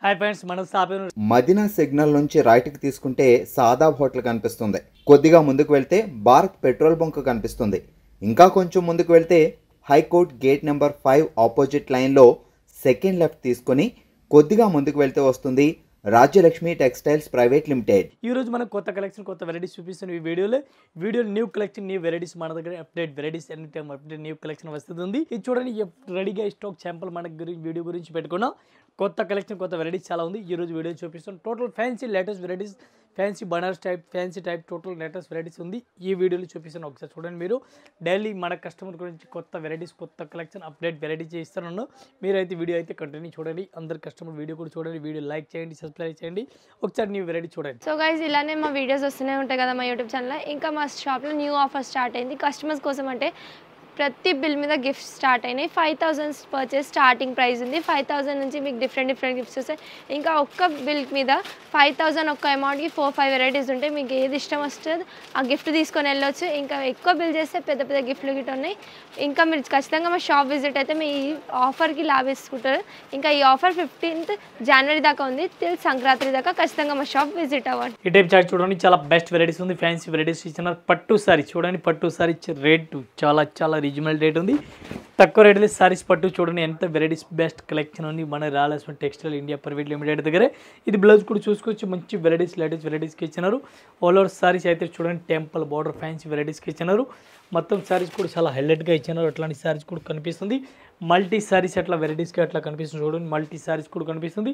Hi friends, మనం సాపేరు Madina signal నుంచి రైట్కి తీసుకుంటే సాదాబ్ హోటల్ కనిపిస్తుంది. కొద్దిగా ముందుకు వెళ్తే భారత్ పెట్రోల్ బంక్ కనిపిస్తుంది. ఇంకా కొంచెం ముందుకు వెళ్తే హైకోర్ట్ గేట్ నెంబర్ 5 ఆపోజిట్ లైన్లో సెకండ్ లెఫ్ట్ తీసుకొని కొద్దిగా ముందుకు వెళ్తే వస్తుంది రాజ్యలక్ష్మి టెక్స్టైల్స్ ప్రైవేట్ లిమిటెడ్. ఈరోజు మనం కొత్త కలెక్షన్, కొత్త వెరైటీస్ చూపిస్తున్న ఈ వీడియోలో న్యూ కలెక్షన్, న్యూ వెరైటీస్ మన దగ్గర update varieties any time update new collection వస్తుంది. ఇది చూడండి, రెడీగా స్టాక్ శాంపుల్ మన వీడియో గురించి పెట్టుకున్నాం. కొత్త కలెక్షన్, కొత్త వెరైటీస్ చాలా ఉంది. ఈ రోజు వీడియో చూపిస్తాం. Total fancy latest varieties, fancy Banaras type, fancy type total latest varieties ఉంది. ఈ వీడియోలో చూపిస్తాను. ఒకసారి చూడండి. మీరు డైలీ మన కస్టమర్ గురించి కొత్త వెరైటీస్, కొత్త కలెక్షన్ అప్డేట్ వెరైటీస్ ఇస్తాను. మీరైతే వీడియో అయితే కంటిన్యూ చూడండి. అందరు కస్టమర్ వీడియో కూడా చూడండి. వీడియో లైక్ చేయండి, సబ్స్క్రైబ్ చేయండి. ఒకసారి న్యూ వెరైటీ చూడండి. సో గైస్, ఇలానే మా వీడియోస్ వస్తూనే ఉంటాయి కదా మా యూట్యూబ్ ఛానల్లో. ఇంకా మా షాప్లో న్యూ ఆఫర్ స్టార్ట్ అయింది కస్టమర్స్ కోసం. అంటే ప్రతి బిల్ మీద గిఫ్ట్స్ స్టార్ట్ అయినాయి. 5,000 పర్చేస్ స్టార్టింగ్ ప్రైస్ ఉంది. 5,000 నుంచి మీకు డిఫరెంట్ గిఫ్ట్స్ వస్తాయి. ఇంకా ఒక్క బిల్ మీద 5,000 ఒక్క అమౌంట్కి 4-5 వెరైటీస్ ఉంటాయి. మీకు ఏది ఇష్టం వస్తుంది ఆ గిఫ్ట్ తీసుకొని వెళ్ళొచ్చు. ఇంకా ఎక్కువ బిల్ చేస్తే పెద్ద పెద్ద గిఫ్ట్లు గిట్ ఉన్నాయి. ఇంకా మీరు ఖచ్చితంగా మా షాప్ విజిట్ అయితే మీ ఈ ఆఫర్కి లాభేసుకుంటారు. ఇంకా ఈ ఆఫర్ 15th జనవరి దాకా ఉంది. టిల్ సంక్రాంతి దాకా ఖచ్చితంగా మా షాప్ విజిట్ అవ్వండి. ఈ టైప్ చార్ట్ చూడండి, చాలా బెస్ట్ వెరైటీస్ ఉంది. ఫ్యాన్సీ వెరైటీస్ ఇచ్చిన పట్టు సారీ చూడండి. పట్టు సారీ రేట్ చాలా రీజనబుల్ రేట్ ఉంది. తక్కువ రేట్లో సారీస్ పట్టు చూడండి. ఎంత వెరైటీస్ బెస్ట్ కలెక్షన్ ఉంది మన Rayalaseema textile India private limited దగ్గర. ఇది బ్లౌజ్ కూడా చూసుకోవచ్చు. మంచి వెరైటీస్, లేటెస్ట్ వెరైటీస్కి ఇచ్చినారు. ఆల్ ఓవర్ సారీస్ అయితే చూడండి, టెంపుల్ బార్డర్ ఫ్యాన్సీ వెరైటీస్కి ఇచ్చినారు. మొత్తం సారీస్ కూడా చాలా హైలైట్గా ఇచ్చినారు. అట్లాంటి సారీస్ కూడా కనిపిస్తుంది. మల్టీ సారీస్ అట్లా వెరైటీస్కి అట్లా కనిపిస్తుంది చూడండి. మల్టీ సారీస్ కూడా కనిపిస్తుంది.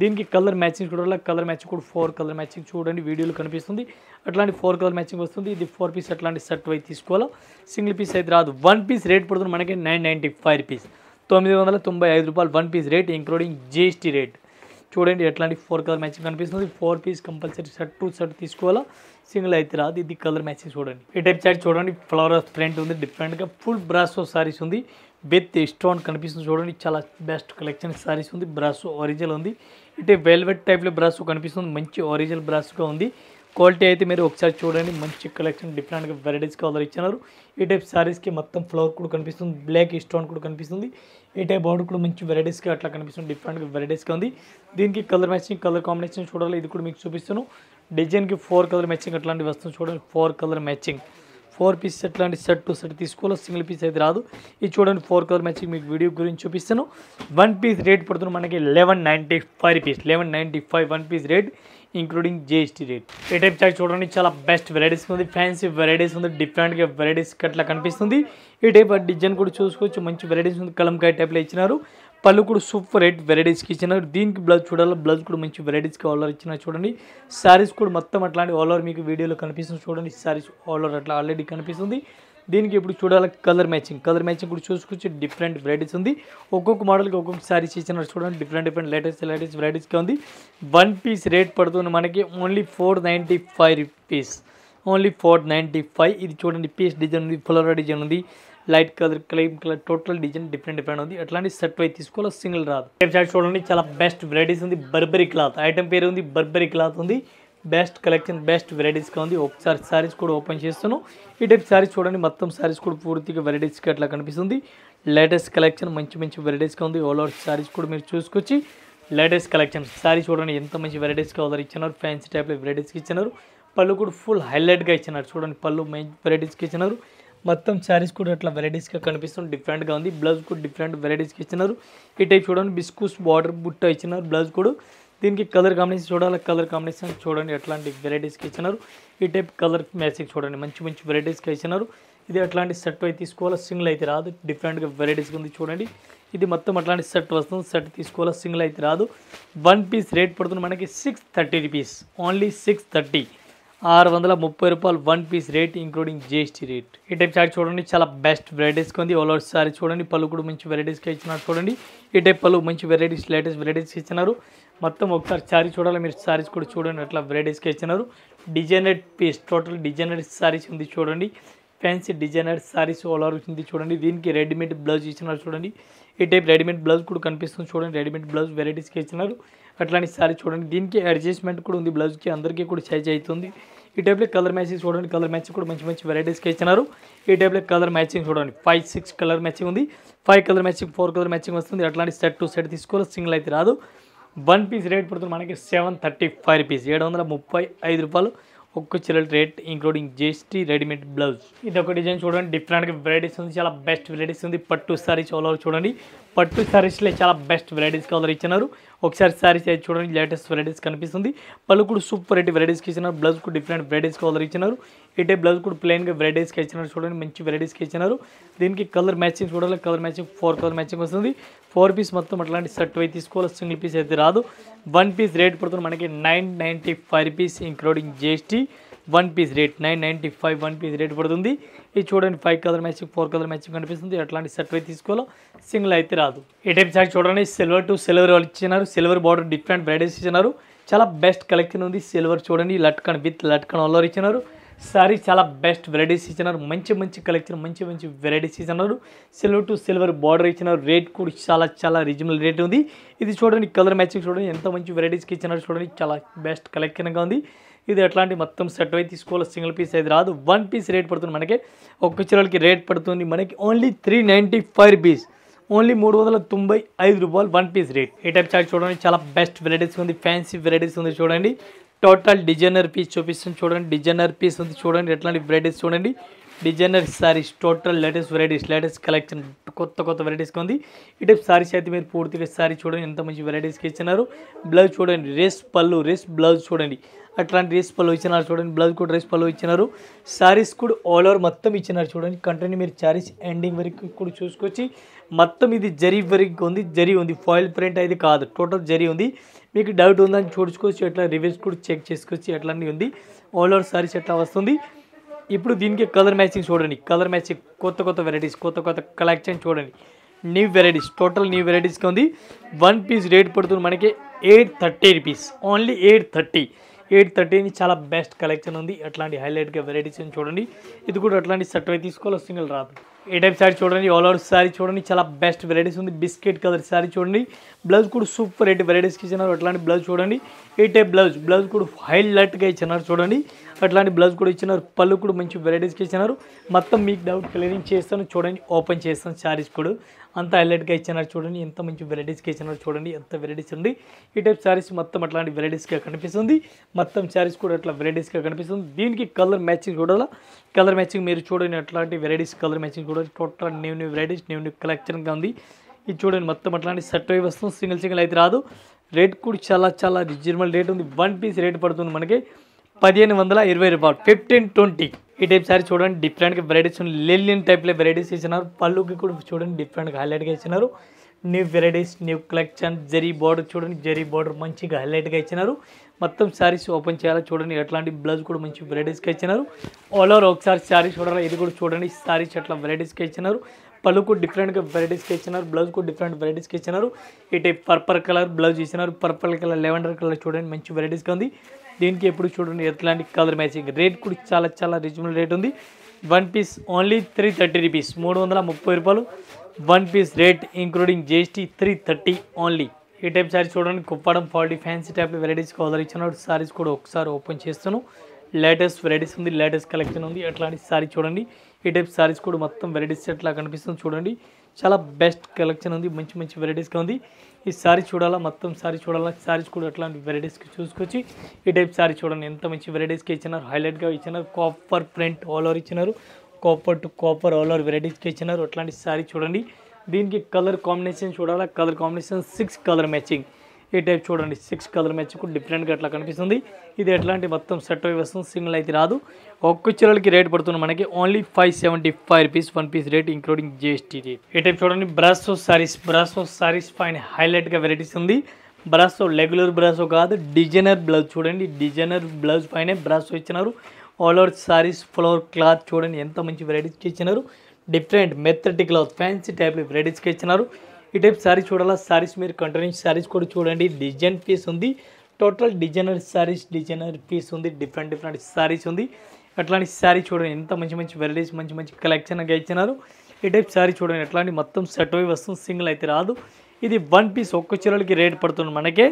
దీనికి కలర్ మ్యాచింగ్ చూడాలి. కలర్ మ్యాచింగ్ కూడా 4 కలర్ మ్యాచింగ్ చూడండి. వీడియోలో కనిపిస్తుంది. అట్లాంటి 4 కలర్ మ్యాచింగ్ వస్తుంది. ఇది 4 పీస్ అట్లాంటి సెట్ అయితే తీసుకోవాలా. సింగిల్ పీస్ అయితే రాదు. 1 పీస్ రేట్ పడుతుంది మనకి 995 రూపీస్, 995 రూపాయలు 1 piece rate, including GST rate. చూడండి, ఎట్లాంటి 4 కలర్ మ్యాచింగ్ కనిపిస్తుంది. 4 piece compulsory set to set తీసుకోవాలా. సింగిల్ అయితే రాదు. ఇది కలర్ మ్యాచింగ్ చూడండి. ఈ టైప్ చార్ట్ చూడండి, ఫ్లవర్ ప్రింట్ ఉంది. డిఫరెంట్గా ఫుల్ బ్రాసో సారీస్ ఉంది. విత్ స్టోన్ కనిపిస్తుంది చూడండి. చాలా బెస్ట్ కలెక్షన్ సారీస్ ఉంది. బ్రాసో ఒరిజినల్ ఉంది. ఇటే వెల్వెట్ టైప్లో బ్రాసో కనిపిస్తుంది. మంచి ఒరిజినల్ బ్రాసోగా ఉంది. క్వాలిటీ అయితే మీరు ఒకసారి చూడండి. మంచి కలెక్షన్, డిఫరెంట్గా వెరైటీస్ కలర్ ఇచ్చినారు. ఈ టైప్ సారీస్కి మొత్తం ఫ్లవర్ కూడా కనిపిస్తుంది. బ్లాక్ స్టోన్ కూడా కనిపిస్తుంది. ఈ టైప్ బార్డర్ కూడా మంచి వెరైటీస్కి అట్లా కనిపిస్తుంది. డిఫరెంట్గా వెరైటీస్గా ఉంది. దీనికి కలర్ మ్యాచింగ్, కలర్ కాంబినేషన్ చూడాలి. ఇది కూడా మీకు చూపిస్తాను. డిజైన్కి 4 కలర్ మ్యాచింగ్ అట్లాంటి వస్తుంది చూడండి. 4 కలర్ మ్యాచింగ్, 4 పీస్ అట్లాంటి సెట్ టు సెట్ తీసుకోవాలి. సింగిల్ పీస్ అయితే రాదు. ఇది చూడండి, 4 కలర్ మ్యాచింగ్ మీకు వీడియో గురించి చూపిస్తాను. 1 పీస్ రేట్ పడుతుంది మనకి 1195 rupees, 1195 1 piece rate, including GST rate. ఈ టైప్ చార్ట్ చూడండి, చాలా బెస్ట్ వెరైటీస్ ఉంది. ఫ్యాన్సీ వెరైటీస్ ఉంది. డిఫరెంట్గా వెరైటీస్ అట్లా కనిపిస్తుంది. ఈ టైప్ డిజైన్ కూడా చూసుకోవచ్చు. మంచి వెరైటీస్ ఉంది. కలంకాయ టైప్లో ఇచ్చినారు. పళ్ళు కూడా సూపర్ రేట్ వెరైటీస్కి ఇచ్చినారు. దీనికి బ్లౌజ్ చూడాలి. బ్లౌజ్ కూడా మంచి వెరైటీస్కి ఆల్ఓవర్ ఇచ్చినారు చూడండి. సారీస్ కూడా మొత్తం అట్లాంటి ఆల్ఓవర్ మీకు వీడియోలో కనిపిస్తుంది చూడండి. సారీస్ ఆల్ఓవర్ అట్లా ఆల్రెడీ కనిపిస్తుంది. దీనికి ఇప్పుడు చూడాలి కలర్ మ్యాచింగ్, కలర్ మ్యాచింగ్ కూడా చూసుకోవచ్చు. డిఫరెంట్ వెరైటీస్ ఉంది. ఒక్కొక్క మోడల్కి ఒక్కొక్క సారీస్ ఇచ్చినారు చూడండి. డిఫరెంట్ లేటెస్ట్ వెరైటీస్గా ఉంది. 1 పీస్ రేట్ పడుతుంది మనకి ఓన్లీ 495 రూపీస్, ఓన్లీ 495. ఇది చూడండి, పీస్ డిజైన్ ఉంది, ఫ్లవర్ డిజైన్ ఉంది, light colour, claim colour, total design different ఉంది. అట్లాంటి సెట్ అయితే తీసుకోవాలి. సింగిల్ రాదు. టైప్ చూడండి, చాలా బెస్ట్ వెరైటీస్ ఉంది. బర్బరీ క్లాత్ ఐటమ్ పేరు ఉంది. బర్బరీ క్లాత్ ఉంది. బెస్ట్ కలెక్షన్, బెస్ట్ వెరైటీస్గా ఉంది. ఒకసారి సారీస్ కూడా ఓపెన్ చేస్తాను. ఈ టైప్ సారీస్ చూడండి. మొత్తం సారీస్ కూడా పూర్తిగా వెరైటీస్కి అట్లా కనిపిస్తుంది. లేటెస్ట్ కలెక్షన్, మంచి వెరైటీస్గా ఉంది. ఆల్ ఓవర్ సారీస్ కూడా మీరు చూసుకొచ్చి లేటెస్ట్ కలెక్షన్ సారీ చూడండి. ఎంత మంచి వెరైటీస్గా ఆర్డర్ ఇచ్చినారు. ఫ్యాన్సీ టైప్లో వెరైటీస్కి ఇచ్చినారు. పళ్ళు కూడా ఫుల్ హైలైట్గా ఇచ్చినారు చూడండి. పళ్ళు మంచి వెరైటీస్కి ఇచ్చినారు. మొత్తం శారీస్ కూడా అట్లా వెరైటీస్గా కనిపిస్తుంది. డిఫరెంట్గా ఉంది. బ్లౌజ్ కూడా డిఫరెంట్ వెరైటీస్కి ఇచ్చినారు. ఈ టైప్ చూడండి, బిస్కూస్ బార్డర్ బుట్ట ఇచ్చినారు. బ్లౌజ్ కూడా దీనికి కలర్ కాంబినేషన్ చూడాలి. కలర్ కాంబినేషన్ చూడండి, ఎట్లాంటి వెరైటీస్కి ఇచ్చినారు. ఈ టైప్ కలర్ మ్యాచింగ్ చూడండి, మంచి వెరైటీస్కి ఇచ్చినారు. ఇది అట్లాంటి సెట్ అయితే తీసుకోవాలి. సింగిల్ అయితే రాదు. డిఫరెంట్గా వెరైటీస్గా ఉంది చూడండి. ఇది మొత్తం అట్లాంటి సెట్ వస్తుంది. సెట్ తీసుకోవాలి. సింగిల్ అయితే రాదు. 1 పీస్ రేట్ పడుతుంది మనకి 630 రూపీస్, ఓన్లీ 630, 630 రూపాయలు 1 piece rate, including GST rate. ఈ టైప్ చార్ట్ చూడండి, చాలా బెస్ట్ వెరైటీస్కి ఉంది. ఆల్ ఓవర్ సారీ చూడండి. పళ్ళు కూడా మంచి వెరైటీస్కి ఇచ్చినారు చూడండి. ఈ టైప్ పళ్ళు మంచి వెరైటీస్, లేటెస్ట్ వెరైటీస్ ఇచ్చినారు. మొత్తం ఒకసారి సారీ చూడాలి. మీరు సారీస్ కూడా చూడండి, అట్లా వెరైటీస్కి ఇచ్చినారు. Designer piece, total designer saris ఉంది చూడండి. Fancy designer saris all over ఉంది చూడండి. దీనికి రెడీమేడ్ బ్లౌజ్ ఇచ్చినారు చూడండి. ఈ టైప్ రెడీమేడ్ బ్లౌజ్ కూడా కనిపిస్తుంది చూడండి. రెడీమేడ్ బ్లౌజ్ వెరైటీస్కి ఇచ్చినారు. అట్లాంటి సారీ చూడండి. దీనికి అడ్జస్ట్మెంట్ కూడా ఉంది. బ్లౌజ్కి అందరికీ కూడా సైజ్ అవుతుంది. ఈ టైప్లో కలర్ మ్యాచింగ్ చూడండి. కలర్ మ్యాచింగ్ కూడా మంచి వెరైటీస్కి ఇచ్చినారు. ఈ టైప్లో కలర్ మ్యాచింగ్ చూడండి. 5-6 కలర్ మ్యాచింగ్ ఉంది. 5 కలర్ మ్యాచింగ్, 4 కలర్ మ్యాచింగ్ వస్తుంది. అట్లాంటి సెట్ టు సెట్ తీసుకోవాలి. సింగిల్ అయితే రాదు. వన్ పీస్ రేట్ పడుతుంది మనకి 735 రూపీస్, 735 రూపాయలు ఒక్క చీరల rate, including GST, readymade blouse. ఇది ఒక డిజైన్ చూడండి, డిఫరెంట్గా వెరైటీస్ ఉంది, చాలా బెస్ట్ వెరైటీస్ ఉంది. పట్టు సారీస్ ఆల్ ఓవర్ చూడండి, పట్టు సారీస్లో చాలా బెస్ట్ వెరైటీస్ కలర్ ఇచ్చినారు. ఒకసారి సారీస్ అయితే చూడండి, లేటెస్ట్ వెరైటీస్ కనిపిస్తుంది. పళ్ళు కూడా సూపర్ రేట్ వెరైటీస్కి ఇచ్చినారు, బ్లౌజ్ కూడా డిఫరెంట్ వెరైటీస్ కలర్ ఇచ్చినారు. ఇటే బ్లౌజ్ కూడా ప్లెయిన్గా వెరైటీస్కి ఇచ్చినారు చూడండి, మంచి వెరైటీస్కి ఇచ్చినారు. దీనికి కలర్ మ్యాచింగ్ చూడాలి, కలర్ మ్యాచింగ్ 4 కలర్ మ్యాచింగ్ వస్తుంది. 4 పీస్ మొత్తం అట్లాంటి సెట్ అయితే తీసుకోవాలి, సింగిల్ పీస్ అయితే రాదు. వన్ పీస్ రేట్ పడుతుంది మనకి 995 rupees, including GST. One piece rate 995 one piece rate పడుతుంది. ఇది చూడండి 5 కలర్ మ్యాచింగ్ 4 కలర్ మ్యాచింగ్ కనిపిస్తుంది. అట్లాంటి సెట్ అయితే తీసుకోవాలి, సింగిల్ అయితే రాదు. ఈ టైప్ సారీ చూడండి, సిల్వర్ టు సిల్వర్ వాళ్ళు ఇచ్చినారు, సిల్వర్ బార్డర్ డిఫరెంట్ వెరైటీస్ ఇచ్చినారు. చాలా బెస్ట్ కలెక్షన్ ఉంది. సిల్వర్ చూడండి, latkan with latkan all over ఇచ్చినారు. సారీ చాలా బెస్ట్ వెరైటీస్ ఇచ్చినారు, మంచి మంచి కలెక్షన్, మంచి మంచి వెరైటీస్ ఇచ్చినారు. సిల్వర్ టు సిల్వర్ బార్డర్ ఇచ్చినారు, రేట్ కూడా చాలా చాలా రీజనబుల్ రేట్ ఉంది. ఇది చూడండి, కలర్ మ్యాచింగ్ చూడండి, ఎంత మంచి వెరైటీస్కి ఇచ్చినారు చూడండి, చాలా బెస్ట్ కలెక్షన్గా ఉంది. ఇది అట్లాంటి మొత్తం సెట్ అయితే తీసుకోవాలి, సింగిల్ పీస్ అయితే రాదు. వన్ పీస్ రేట్ పడుతుంది మనకి, ఒక్క చీరలకి రేట్ పడుతుంది మనకి ఓన్లీ 395 రూపీస్, ఓన్లీ 395 రూపాయలు వన్ పీస్ రేట్. ఈ టైప్ చార్ట్ చూడండి, చాలా బెస్ట్ వెరైటీస్ ఉంది, ఫ్యాన్సీ వెరైటీస్ ఉంది చూడండి. టోటల్ డిజైనర్ పీస్ చూపిస్తుంది చూడండి, డిజైనర్ పీస్ ఉంది చూడండి, ఎట్లాంటి వెరైటీస్ చూడండి. Designer saris total latest varieties, latest collection, కొత్త వెరైటీస్కి ఉంది. ఈ టైప్ సారీస్ అయితే మీరు పూర్తిగా సారీ చూడండి, ఎంత మంచి వెరైటీస్కి ఇచ్చినారు. బ్లౌజ్ చూడండి, రేస్ పళ్ళు, రేస్ బ్లౌజ్ చూడండి, అట్లాంటి రేస్ పళ్ళు ఇచ్చినారు చూడండి. బ్లౌజ్ కూడా రేస్ పళ్ళు ఇచ్చినారు. సారీస్ కూడా ఆల్ ఓవర్ మొత్తం ఇచ్చినారు చూడండి. కంటిన్యూ మీరు సారీస్ ఎండింగ్ వరకు కూడా చూసుకొచ్చి మొత్తం ఇది జరీ వరకు ఉంది, జరీ ఉంది, ఫాయిల్ ప్రింట్ అయితే కాదు, టోటల్ జరీ ఉంది. మీకు డౌట్ ఉందని చూసుకోవచ్చు, ఎట్లా రివ్యూస్ కూడా చెక్ చేసుకోవచ్చు, ఎట్లాంటి ఉంది. ఆల్ ఓవర్ సారీస్ ఎట్లా వస్తుంది. ఇప్పుడు దీనికి కలర్ మ్యాచింగ్ చూడండి, కలర్ మ్యాచింగ్ కొత్త వెరైటీస్, కొత్త కలెక్షన్ చూడండి, న్యూ వెరైటీస్, టోటల్ న్యూ వెరైటీస్కి ఉంది. వన్ పీస్ రేట్ పడుతుంది మనకి 830 రూపీస్, ఓన్లీ 830 చాలా బెస్ట్ కలెక్షన్ ఉంది. అట్లాంటి హైలైట్గా వెరైటీస్ చూడండి. ఇది కూడా అట్లాంటి సెట్ అయితే తీసుకోవాలి, సింగిల్ రాదు. ఏ టైప్ సారీ చూడండి, ఆల్ ఓవర్ సారీ చూడండి, చాలా బెస్ట్ వెరైటీస్ ఉంది. బిస్కెట్ కలర్ సారీ చూడండి, బ్లౌజ్ కూడా సూపర్ రేట్ వెరైటీస్కి ఇచ్చినారు. అట్లాంటి బ్లౌజ్ చూడండి, ఏ టైప్ బ్లౌజ్ కూడా హైలైట్గా ఇచ్చినారు చూడండి. అట్లాంటి బ్లౌజ్ కూడా ఇచ్చినారు. పళ్ళు కూడా మంచి వెరైటీస్కి ఇచ్చినారు. మొత్తం మీకు డౌట్ క్లియరింగ్ చేస్తాను చూడండి, ఓపెన్ చేస్తాను. సారీస్ కూడా అంత హైలైట్గా ఇచ్చినారు చూడండి, ఎంత మంచి వెరైటీస్కి ఇచ్చినారు చూడండి, ఎంత వెరైటీస్ ఉంది. ఈ టైప్ సారీస్ మొత్తం అట్లాంటి వెరైటీస్గా కనిపిస్తుంది. మొత్తం సారీస్ కూడా అట్లా వెరైటీస్గా కనిపిస్తుంది. దీనికి కలర్ మ్యాచింగ్ చూడాలా, కలర్ మ్యాచింగ్ మీరు చూడండి, అట్లాంటి వెరైటీస్ కలర్ మ్యాచింగ్ చూడండి. టోటల్ న్యూ వెరైటీస్, న్యూ కలెక్షన్గా ఉంది. ఇది చూడండి, మొత్తం అట్లాంటి సెట్ అయి వస్తుంది, సింగిల్ అయితే రాదు. రేట్ కూడా చాలా రీజనబుల్ రేట్ ఉంది. వన్ పీస్ రేట్ పడుతుంది మనకి 1520 రూపాయలు, 1520. ఈ టైప్ సారీ చూడండి, డిఫరెంట్గా వెరైటీస్ ఉంది. లెలియన్ టైప్లో వెరైటీస్ ఇచ్చినారు. పళ్ళుకి కూడా చూడండి, డిఫరెంట్గా హైలైట్గా ఇచ్చినారు. New varieties, new collection. Zari border చూడండి, జరీ బార్డర్ మంచిగా హైలైట్గా ఇచ్చినారు. మొత్తం సారీస్ ఓపెన్ చేయాలి చూడండి. ఎట్లాంటి బ్లౌజ్ కూడా మంచి వెరైటీస్గా ఇచ్చినారు. ఆల్ ఓవర్ ఒకసారి సారీ చూడాలి. ఇది కూడా చూడండి, సారీస్ అట్లా వెరైటీస్గా ఇచ్చినారు. పళ్ళు కూడా డిఫరెంట్గా వెరైటీస్కి ఇచ్చినారు. బ్లౌజ్ కూడా డిఫరెంట్ వెరైటీస్కి ఇచ్చినారు. ఈ టైప్ పర్పల్ కలర్ బ్లౌజ్ ఇచ్చినారు. పర్పల్ కలర్, లెవెండర్ కలర్ చూడండి, మంచి వెరైటీస్గా ఉంది. దీనికి ఎప్పుడు చూడండి ఎట్లాంటి కలర్ మ్యాచింగ్. రేట్ కూడా చాలా రీజనబుల్ రేట్ ఉంది. వన్ పీస్ ఓన్లీ 330 రూపీస్, 330 రూపాయలు one piece rate, including GST. 330 only. ఈ టైప్ సారీస్ చూడండి, Kuppadam quality fancy type varieties colour ఇచ్చినాడు. సారీస్ కూడా ఒకసారి ఓపెన్ చేస్తాను. లేటెస్ట్ వెరైటీస్ ఉంది, లేటెస్ట్ కలెక్షన్ ఉంది. అట్లాంటి సారీ చూడండి. ఈ టైప్ సారీస్ కూడా మొత్తం వెరైటీస్ ఎట్లా కనిపిస్తుంది చూడండి. చాలా బెస్ట్ కలెక్షన్ ఉంది, మంచి వెరైటీస్గా ఉంది. ఈ సారీ చూడాలా, మొత్తం సారీ చూడాలా. సారీస్ కూడా అట్లాంటి వెరైటీస్కి చూసుకొచ్చి ఈ టైప్ సారీ చూడండి, ఎంత మంచి వెరైటీస్కి ఇచ్చినారు. హైలైట్గా ఇచ్చినారు. కాపర్ ప్రింట్ ఆల్ ఓవర్ ఇచ్చినారు. Copper to copper all over వెరైటీస్కి ఇచ్చినారు. అట్లాంటి సారీ చూడండి. దీనికి కలర్ కాంబినేషన్ చూడాలా. Colour combination 6 colour matching. ఈ టైప్ చూడండి, 6 కలర్ మ్యాచింగ్ కూడా డిఫరెంట్గా అట్లా కనిపిస్తుంది. ఇది ఎట్లాంటి మొత్తం సెట్ అయి వస్తుంది, సింగిల్ అయితే రాదు. ఒక్క చీరలకి రేట్ పడుతుంది మనకి only 575 rupees, one piece rate, including GST rate. ఈ టైప్ చూడండి, బ్రాసో సారీస్ పైన హైలైట్గా వెరైటీస్ ఉంది. బ్రాసో రెగ్యులర్ బ్రాసో కాదు, డిజైనర్ బ్లౌజ్ చూడండి. డిజైనర్ బ్లౌజ్ పైన బ్రాసో ఇచ్చినారు. All over saris floor cloth చూడండి, ఎంత మంచి వెరైటీస్కి ఇచ్చినారు. డిఫరెంట్ మెత్తటి క్లాత్, ఫ్యాన్సీ టైప్లో వెరైటీస్కి ఇచ్చినారు. ఈ టైప్ సారీ చూడాలా. సారీస్ మీరు కంటిన్యూ సారీస్ కూడా చూడండి. డిజైన్ పీస్ ఉంది. Total designer saris, designer piece ఉంది. డిఫరెంట్ సారీస్ ఉంది. అట్లాంటి సారీ చూడండి, ఎంత మంచి వెరైటీస్, మంచి కలెక్షన్గా ఇచ్చినారు. ఈ టైప్ సారీ చూడండి, ఎట్లాంటి మొత్తం సెట్ అయి వస్తుంది, సింగిల్ అయితే రాదు. ఇది వన్ పీస్ ఒక్క చీరలకి రేట్ పడుతుంది మనకే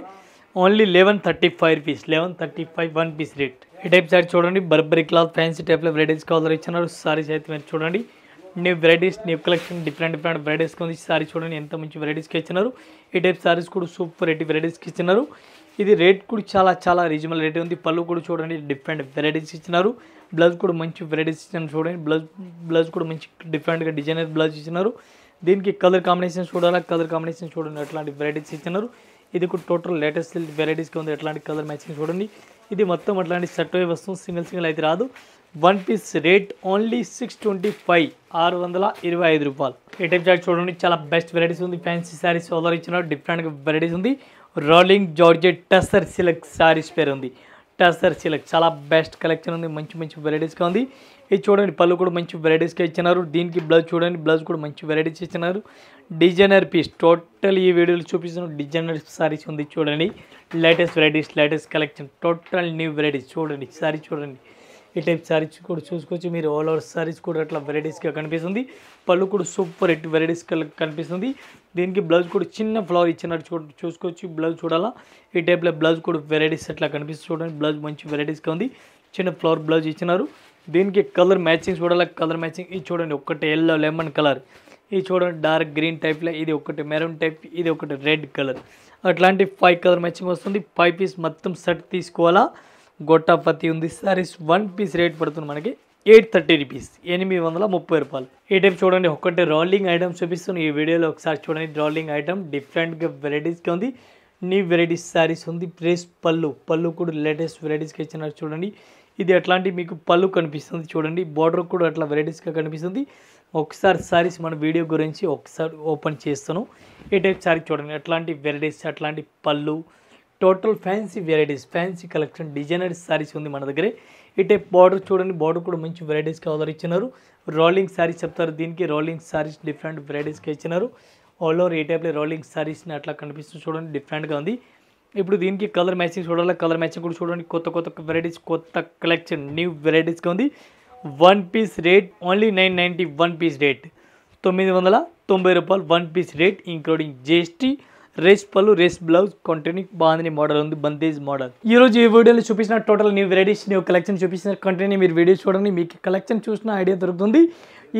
only 1135 rupees, 1135 one piece rate. ఈ టైప్ సారీ చూడండి, బర్బరీ క్లాత్ ఫ్యాన్సీ టైప్లో వెరైటీస్ కలర్ ఇచ్చినారు. సారీస్ అయితే మీరు చూడండి, new varieties new collection different వెరైటీస్కి ఉంది. సారీ చూడండి ఎంత మంచి వెరైటీస్కి ఇచ్చినారు. ఈ టైప్ సారీస్ కూడా సూపర్ వెరైటీస్కి ఇచ్చినారు. ఇది రేట్ కూడా చాలా రీజనబుల్ రేట్ ఉంది. పళ్ళు కూడా చూడండి డిఫరెంట్ వెరైటీస్ ఇచ్చినారు. బ్లౌజ్ కూడా మంచి వెరైటీస్ ఇచ్చినారు. చూడండి బ్లౌజ్ కూడా మంచి డిఫరెంట్గా డిజైనర్ బ్లౌజ్ ఇచ్చినారు. దీనికి కలర్ కాంబినేషన్ చూడాలా, కలర్ కాంబినేషన్ చూడండి ఎట్లాంటి వెరైటీస్ ఇచ్చినారు. ఇది కూడా టోటల్ లేటెస్ట్ వెరైటీస్కి ఉంది. ఎట్లాంటి కలర్ మ్యాచింగ్ చూడండి. ఇది మొత్తం అట్లాంటి సెట్ అయ్యే వస్తుంది. సింగిల్ అయితే రాదు. 1 పీస్ రేట్ ఓన్లీ 625 625 రూపాయలు. ఈ టైప్ చార్ట్ చూడండి చాలా బెస్ట్ వెరైటీస్ ఉంది. ఫ్యాన్సీ శారీస్ ఆర్డర్ ఇచ్చినారు. డిఫరెంట్గా వెరైటీస్ ఉంది. Rolling georgette tussar silk saris పేరు ఉంది. టస్సర్ సిల్క్ చాలా బెస్ట్ కలెక్షన్ ఉంది. మంచి వెరైటీస్గా ఉంది. ఇది చూడండి పళ్ళు కూడా మంచి వెరైటీస్గా ఇచ్చినారు. దీనికి బ్లౌజ్ చూడండి, బ్లౌజ్ కూడా మంచి వెరైటీస్ ఇచ్చినారు. డిజైనర్ పీస్ టోటల్ ఈ వీడియోలో చూపిస్తున్న డిజైనర్ సారీస్ ఉంది. చూడండి latest varieties latest collection total new varieties చూడండి. సారీ చూడండి ఈ టైప్ సారీస్ కూడా చూసుకోవచ్చు మీరు. ఆల్ ఓవర్ సారీస్ కూడా అట్లా వెరైటీస్గా కనిపిస్తుంది. పళ్ళు కూడా సూపర్ వెరైటీస్ కనిపిస్తుంది. దీనికి బ్లౌజ్ కూడా చిన్న ఫ్లవర్ ఇచ్చినట్టు చూసుకోవచ్చు. బ్లౌజ్ చూడాలా ఈ టైప్లో బ్లౌజ్ కూడా వెరైటీస్ అట్లా కనిపిస్తుంది. చూడండి బ్లౌజ్ మంచి వెరైటీస్గా ఉంది. చిన్న ఫ్లవర్ బ్లౌజ్ ఇచ్చినారు. దీనికి కలర్ మ్యాచింగ్ చూడాలా, కలర్ మ్యాచింగ్ ఇది చూడండి. ఒకటి ఎల్లో లెమన్ కలర్, ఇది చూడండి డార్క్ గ్రీన్ టైప్లో, ఇది ఒకటి మెరూన్ టైప్, ఇది ఒకటి రెడ్ కలర్. అట్లాంటి 5 కలర్ మ్యాచింగ్ వస్తుంది. 5 పీస్ మొత్తం సెట్ తీసుకోవాలా. గొట్టాపత్తి ఉంది. సారీస్ 1 పీస్ రేట్ పడుతుంది మనకి 830 రూపీస్ 830 రూపాయలు. ఈ టైప్ చూడండి ఒకటి రోలింగ్ ఐటమ్ చూపిస్తుంది ఈ వీడియోలో. ఒకసారి చూడండి రోలింగ్ ఐటమ్ డిఫరెంట్గా వెరైటీస్గా ఉంది. న్యూ వెరైటీస్ సారీస్ ఉంది. ప్రెస్ పళ్ళు కూడా లేటెస్ట్ వెరైటీస్గా ఇచ్చినారు. చూడండి ఇది అట్లాంటి మీకు పళ్ళు కనిపిస్తుంది. చూడండి బార్డర్ కూడా అట్లా వెరైటీస్గా కనిపిస్తుంది. ఒకసారి సారీస్ మన వీడియో గురించి ఒకసారి ఓపెన్ చేస్తాను. ఈ టైప్ సారీ చూడండి అట్లాంటి వెరైటీస్ అట్లాంటి పళ్ళు total fancy varieties fancy collection designer saris ఉంది మన దగ్గర. ఈ టైప్ బార్డర్ చూడండి, బార్డర్ కూడా మంచి వెరైటీస్గా ఆర్డర్ ఇచ్చినారు. రోలింగ్ సారీస్ చెప్తారు. దీనికి రోలింగ్ సారీస్ డిఫరెంట్ వెరైటీస్గా ఇచ్చినారు. ఆల్ ఓవర్ ఈ టైప్లో రోలింగ్ సారీస్ని అట్లా కనిపిస్తుంది. చూడండి డిఫరెంట్గా ఉంది. ఇప్పుడు దీనికి కలర్ మ్యాచింగ్ చూడాలి, కలర్ మ్యాచింగ్ కూడా చూడండి. కొత్త వెరైటీస్ కొత్త కలెక్షన్ న్యూ వెరైటీస్గా ఉంది. 1 piece rate only 990. 1 piece rate 990 రూపాయలు. 1 పీస్ రేట్ ఇంక్లూడింగ్ GST. రేస్ పళ్ళు రేస్ బ్లౌజ్ కంటిన్యూ బాందిని మోడల్ ఉంది. బందేజ్ మోడల్. ఈ రోజు ఈ వీడియోలో చూపించిన total new varieties new collection చూపించిన కంటిన్యూ మీరు వీడియో చూడండి. మీకు కలెక్షన్ చూసిన ఐడియా దొరుకుతుంది.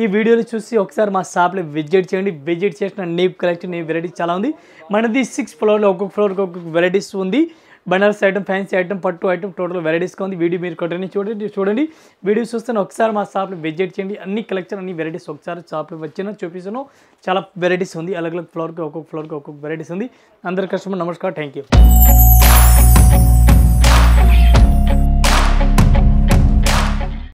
ఈ వీడియోలో చూసి ఒకసారి మా షాప్లో విజిట్ చేయండి. విజిట్ చేసిన న్యూ కలెక్షన్ న్యూ వెరైటీస్ చాలా ఉంది. మనది 6 ఫ్లోర్లో ఒక్కొక్క ఫ్లోర్కి ఒక్కొక్క వెరైటీస్ ఉంది. బనారస్ ఐటమ్ ఫ్యాన్సీ ఐటమ్ పట్టు ఐటమ్ టోటల్ వెరైటీస్గా ఉంది. వీడియో మీరు కంటిన్యూ చూడండి. వీడియో చూస్తే ఒకసారి మా షాప్లో విజిట్ చేయండి. అన్ని కలెక్షన్ అన్ని వెరైటీస్ ఒకసారి షాప్లో వచ్చిన చూపిస్తాను. చాలా వెరైటీస్ ఉంది. అలగ్ ఫ్లోర్కి ఒక్కొక్క వెరైటీస్ ఉంది. అందరి కస్టమర్ నమస్కారం. Thank you.